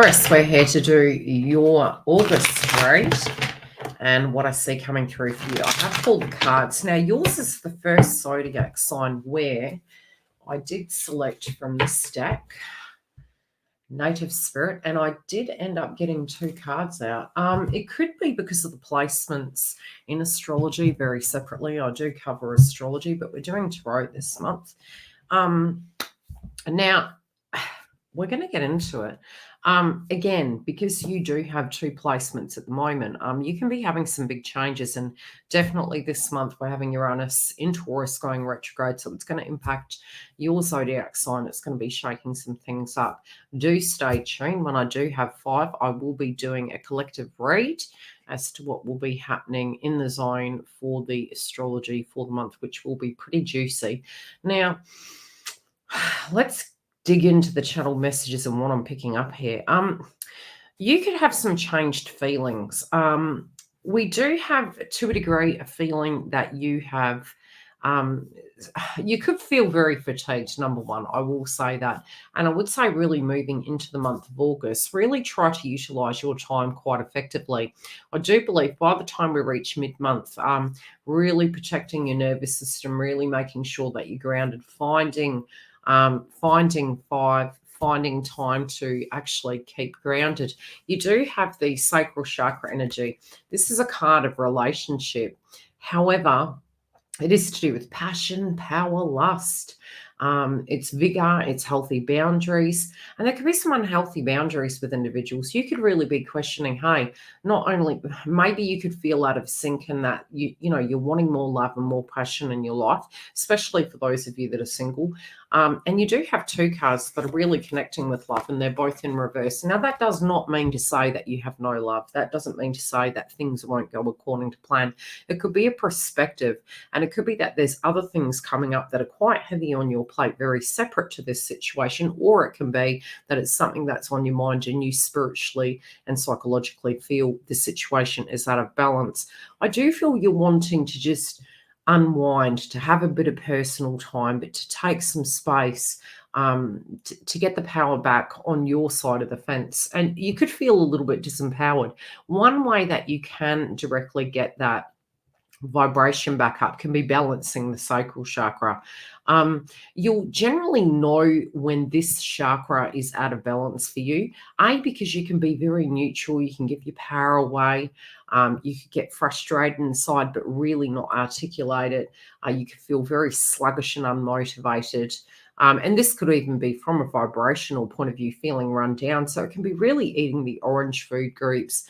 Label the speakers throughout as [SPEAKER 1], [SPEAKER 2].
[SPEAKER 1] Taurus, we're here to do your August read and what I see coming through for you. I have pulled the cards. Now, yours is the first zodiac sign where I did select from this stack Native Spirit, and I did end up getting two cards out. It could be because of the placements in astrology very separately. I do cover astrology, but we're doing tarot this month. Now, we're going to get into it. Again, because you do have two placements at the moment, you can be having some big changes, and definitely this month we're having Uranus in Taurus going retrograde, so it's going to impact your zodiac sign. It's going to be shaking some things up. Do stay tuned. When I do have 5, I will be doing a collective read as to what will be happening in the zone for the astrology for the month, which will be pretty juicy. Now, let's dig into the channel messages and what I'm picking up here. You could have some changed feelings. We do have, to a degree, a feeling that you have, you could feel very fatigued, number one. I will say that. And I would say really moving into the month of August, really try to utilize your time quite effectively. I do believe by the time we reach mid-month, really protecting your nervous system, really making sure that you're grounded, finding time to actually keep grounded. You do have the sacral chakra energy. This is a card of relationship. However, it is to do with passion, power, lust. It's vigor, it's healthy boundaries, and there could be some unhealthy boundaries with individuals. You could really be questioning, hey, not only maybe you could feel out of sync in that you're wanting more love and more passion in your life, especially for those of you that are single. And you do have two cards that are really connecting with love, and they're both in reverse. Now, that does not mean to say that you have no love. That doesn't mean to say that things won't go according to plan. It could be a perspective, and it could be that there's other things coming up that are quite heavy on your plate, very separate to this situation, or it can be that it's something that's on your mind and you spiritually and psychologically feel the situation is out of balance. I do feel you're wanting to just unwind, to have a bit of personal time, but to take some space, to get the power back on your side of the fence. And you could feel a little bit disempowered. One way that you can directly get that vibration back up can be balancing the sacral chakra. You'll generally know when this chakra is out of balance for you, because you can be very neutral, you can give your power away, you could get frustrated inside but really not articulate it. You could feel very sluggish and unmotivated. And this could even be from a vibrational point of view, feeling run down. So it can be really eating the orange food groups,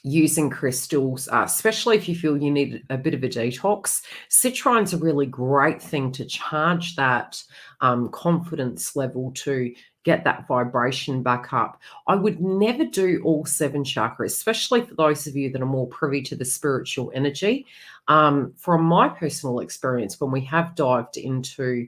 [SPEAKER 1] using crystals, especially if you feel you need a bit of a detox. Citrine's a really great thing to charge that confidence level, to get that vibration back up. I would never do all 7 chakras, especially for those of you that are more privy to the spiritual energy. From my personal experience, when we have dived into,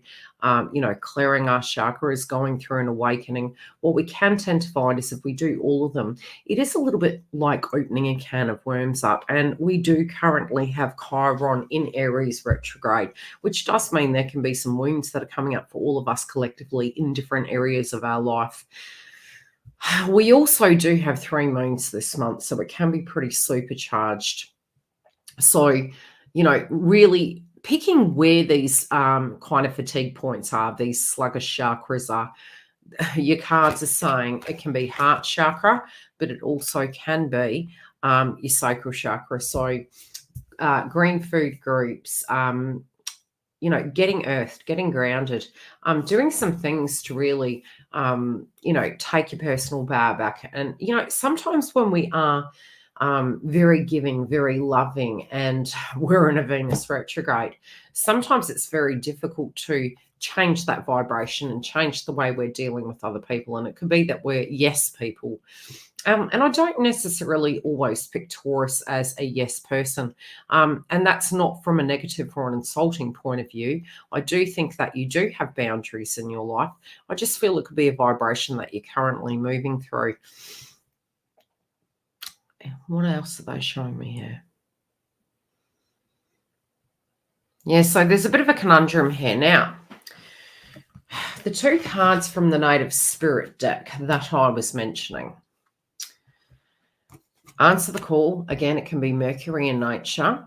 [SPEAKER 1] clearing our chakras, going through an awakening, what we can tend to find is if we do all of them, it is a little bit like opening a can of worms up. And we do currently have Chiron in Aries retrograde, which does mean there can be some wounds that are coming up for all of us collectively in different areas of our life. We also do have 3 moons this month, so it can be pretty supercharged. So, really picking where these kind of fatigue points are, these sluggish chakras are. Your cards are saying it can be heart chakra, but it also can be your sacral chakra. So green food groups, getting earthed, getting grounded, doing some things to really, take your personal power back. And, sometimes when we are very giving, very loving, and we're in a Venus retrograde, sometimes it's very difficult to change that vibration and change the way we're dealing with other people. And it could be that we're yes people. And I don't necessarily always pick Taurus as a yes person. And that's not from a negative or an insulting point of view. I do think that you do have boundaries in your life. I just feel it could be a vibration that you're currently moving through. What else are they showing me here? Yeah, so there's a bit of a conundrum here. Now, The two cards from the Native Spirit deck that I was mentioning. Answer the call. Again, it can be Mercury in nature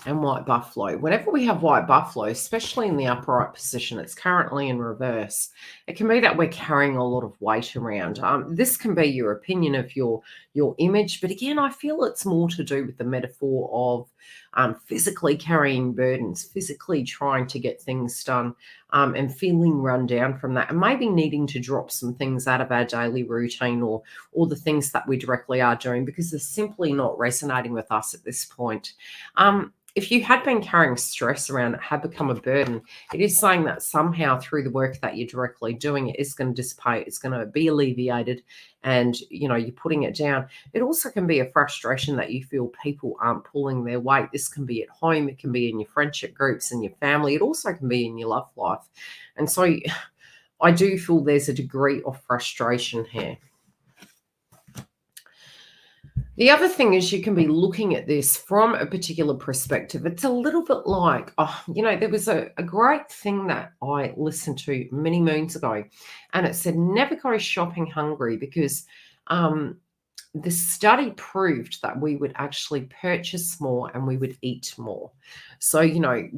[SPEAKER 1] and white buffalo. Whenever we have white buffalo, especially in the upright position, it's currently in reverse. It can be that we're carrying a lot of weight around. This can be your opinion of your image, but again, I feel it's more to do with the metaphor of physically carrying burdens, physically trying to get things done, and feeling run down from that, and maybe needing to drop some things out of our daily routine or the things that we directly are doing because they're simply not resonating with us at this point. If you had been carrying stress around, it had become a burden, it is saying that somehow through the work that you're directly doing, it is going to dissipate, it's going to be alleviated, and you're putting it down. It also can be a frustration that you feel people aren't pulling their weight. This can be at home, it can be in your friendship groups and your family, it also can be in your love life. And so I do feel there's a degree of frustration here. The other thing is you can be looking at this from a particular perspective. It's a little bit like, there was a great thing that I listened to many moons ago, and it said, never go shopping hungry, because the study proved that we would actually purchase more and we would eat more. So,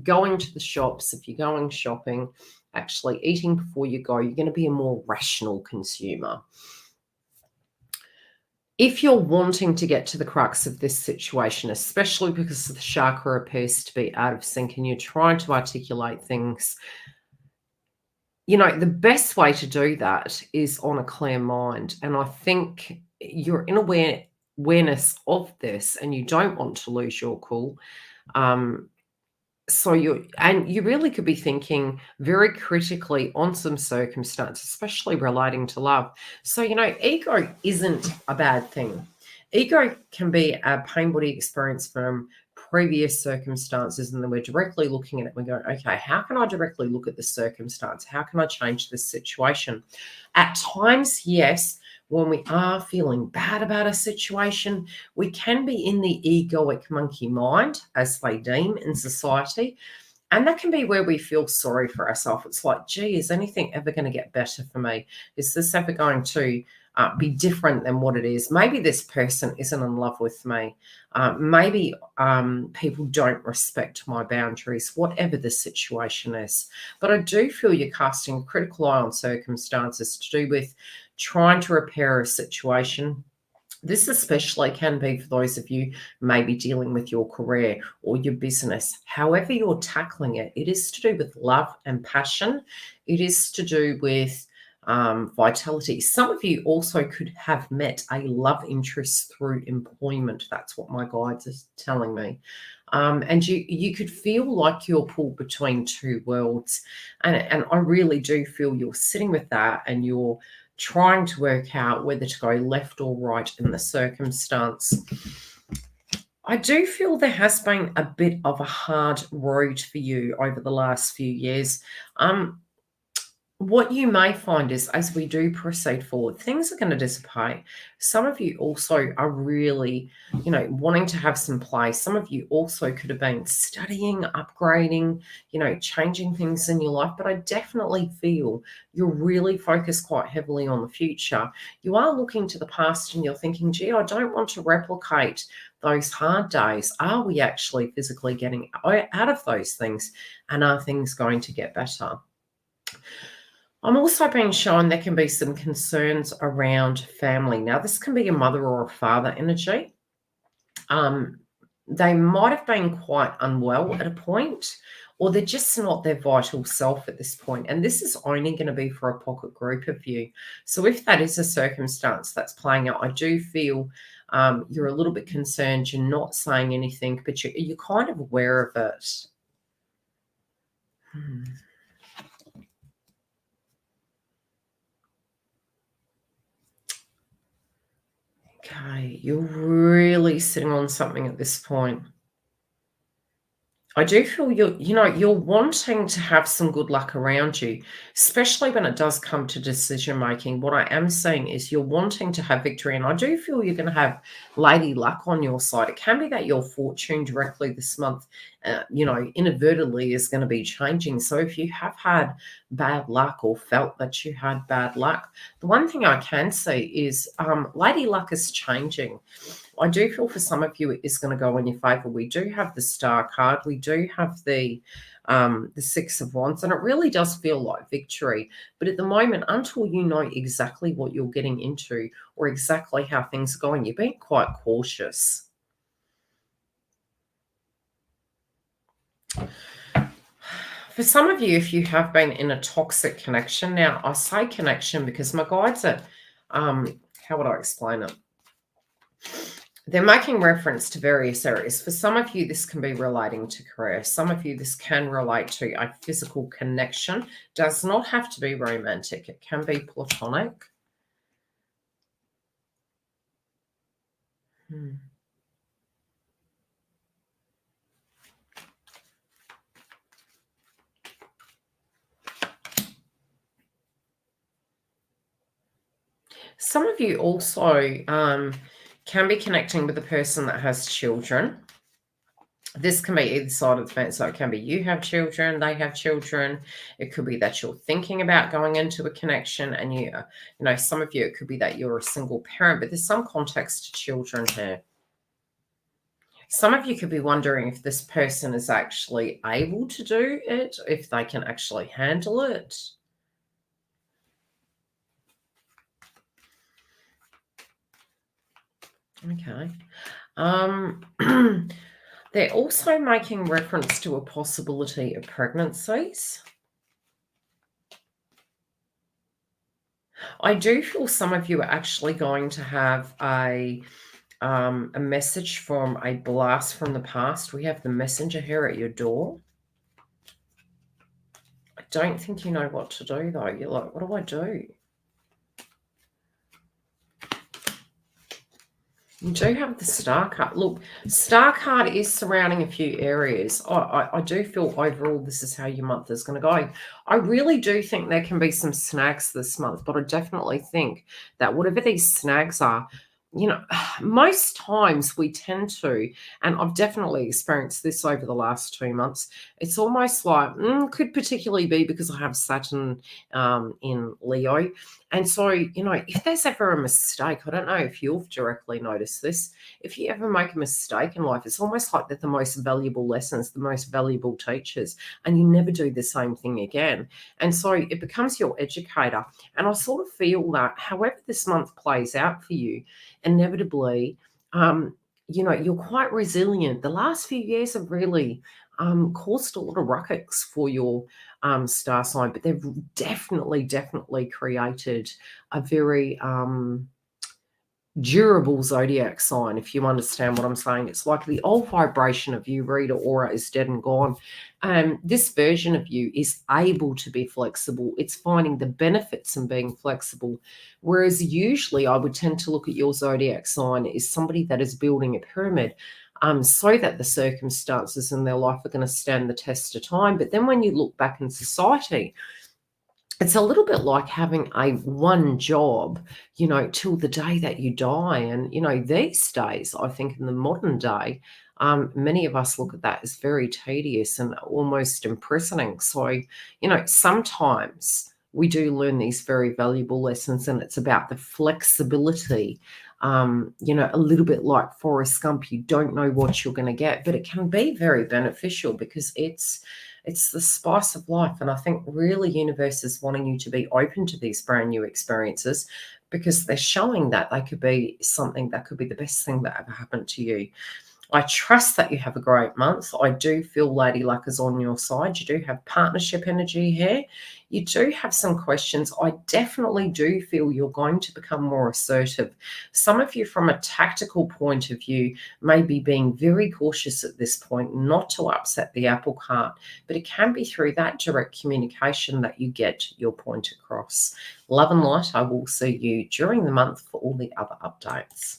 [SPEAKER 1] going to the shops, if you're going shopping, actually eating before you go, you're going to be a more rational consumer. If you're wanting to get to the crux of this situation, especially because the chakra appears to be out of sync and you're trying to articulate things, the best way to do that is on a clear mind. And I think you're in awareness of this and you don't want to lose your cool. So you really could be thinking very critically on some circumstances, especially relating to love. So, ego isn't a bad thing. Ego can be a pain body experience from previous circumstances, and then we're directly looking at it and we go, okay, how can I directly look at the circumstance? How can I change this situation? At times, yes, when we are feeling bad about a situation, we can be in the egoic monkey mind, as they deem in society. And that can be where we feel sorry for ourselves. It's like, gee, is anything ever going to get better for me? Is this ever going to be different than what it is? Maybe this person isn't in love with me. Maybe people don't respect my boundaries, whatever the situation is. But I do feel you're casting a critical eye on circumstances to do with trying to repair a situation. This especially can be for those of you maybe dealing with your career or your business. However you're tackling it, it is to do with love and passion. It is to do with vitality. Some of you also could have met a love interest through employment. That's what my guides are telling me. And you could feel like you're pulled between two worlds. And I really do feel you're sitting with that and you're trying to work out whether to go left or right in the circumstance. I do feel there has been a bit of a hard road for you over the last few years. What you may find is as we do proceed forward, things are going to dissipate. Some of you also are really, wanting to have some play. Some of you also could have been studying, upgrading, changing things in your life. But I definitely feel you're really focused quite heavily on the future. You are looking to the past and you're thinking, gee, I don't want to replicate those hard days. Are we actually physically getting out of those things? And are things going to get better? I'm also being shown there can be some concerns around family. Now, this can be a mother or a father energy. They might have been quite unwell at a point, or they're just not their vital self at this point. And this is only going to be for a pocket group of you. So if that is a circumstance that's playing out, I do feel you're a little bit concerned. You're not saying anything, but you're kind of aware of it. Okay, you're really sitting on something at this point. I do feel you're wanting to have some good luck around you, especially when it does come to decision making. What I am saying is you're wanting to have victory, and I do feel you're going to have lady luck on your side. It can be that your fortune directly this month, inadvertently is going to be changing. So if you have had bad luck or felt that you had bad luck, the one thing I can say is lady luck is changing. I do feel for some of you it is going to go in your favor. We do have the Star card. We do have the Six of Wands, and it really does feel like victory. But at the moment, until you know exactly what you're getting into or exactly how things are going, you're being quite cautious. For some of you, if you have been in a toxic connection, now I say connection because my guides are, how would I explain it? They're making reference to various areas. For some of you, this can be relating to career. Some of you, this can relate to a physical connection. Does not have to be romantic. It can be platonic. Some of you also can be connecting with a person that has children. This can be either side of the fence. So it can be you have children, they have children. It could be that you're thinking about going into a connection, and some of you, it could be that you're a single parent, but there's some context to children here. Some of you could be wondering if this person is actually able to do it, if they can actually handle it. Okay. They're also making reference to a possibility of pregnancies. I do feel some of you are actually going to have a message from a blast from the past. We have the messenger here at your door. I don't think you know what to do, though. You're like, what do I do? You do have the Star card. Look, Star card is surrounding a few areas. I do feel overall this is how your month is going to go. I really do think there can be some snags this month, but I definitely think that whatever these snags are, most times we tend to, and I've definitely experienced this over the last 2 months, it's almost like, could particularly be because I have Saturn in Leo. And so, if there's ever a mistake, I don't know if you've directly noticed this. If you ever make a mistake in life, it's almost like they're the most valuable lessons, the most valuable teachers, and you never do the same thing again. And so it becomes your educator. And I sort of feel that however this month plays out for you, inevitably, you're quite resilient. The last few years have really caused a lot of ruckus for your star sign, but they've definitely created a very durable zodiac sign, if you understand what I'm saying. It's like the old vibration of you, reader aura, is dead and gone. This version of you is able to be flexible. It's finding the benefits in being flexible. Whereas usually I would tend to look at your zodiac sign as somebody that is building a pyramid, so that the circumstances in their life are going to stand the test of time. But then when you look back in society, it's a little bit like having a one job, till the day that you die. And, these days, I think in the modern day, many of us look at that as very tedious and almost imprisoning. So, sometimes we do learn these very valuable lessons, and it's about the flexibility. A little bit like Forrest Gump, you don't know what you're going to get, but it can be very beneficial because it's the spice of life. And I think really universe is wanting you to be open to these brand new experiences because they're showing that they could be something that could be the best thing that ever happened to you. I trust that you have a great month. I do feel Lady Luck is on your side. You do have partnership energy here. You do have some questions. I definitely do feel you're going to become more assertive. Some of you, from a tactical point of view, may be being very cautious at this point, not to upset the apple cart, but it can be through that direct communication that you get your point across. Love and light. I will see you during the month for all the other updates.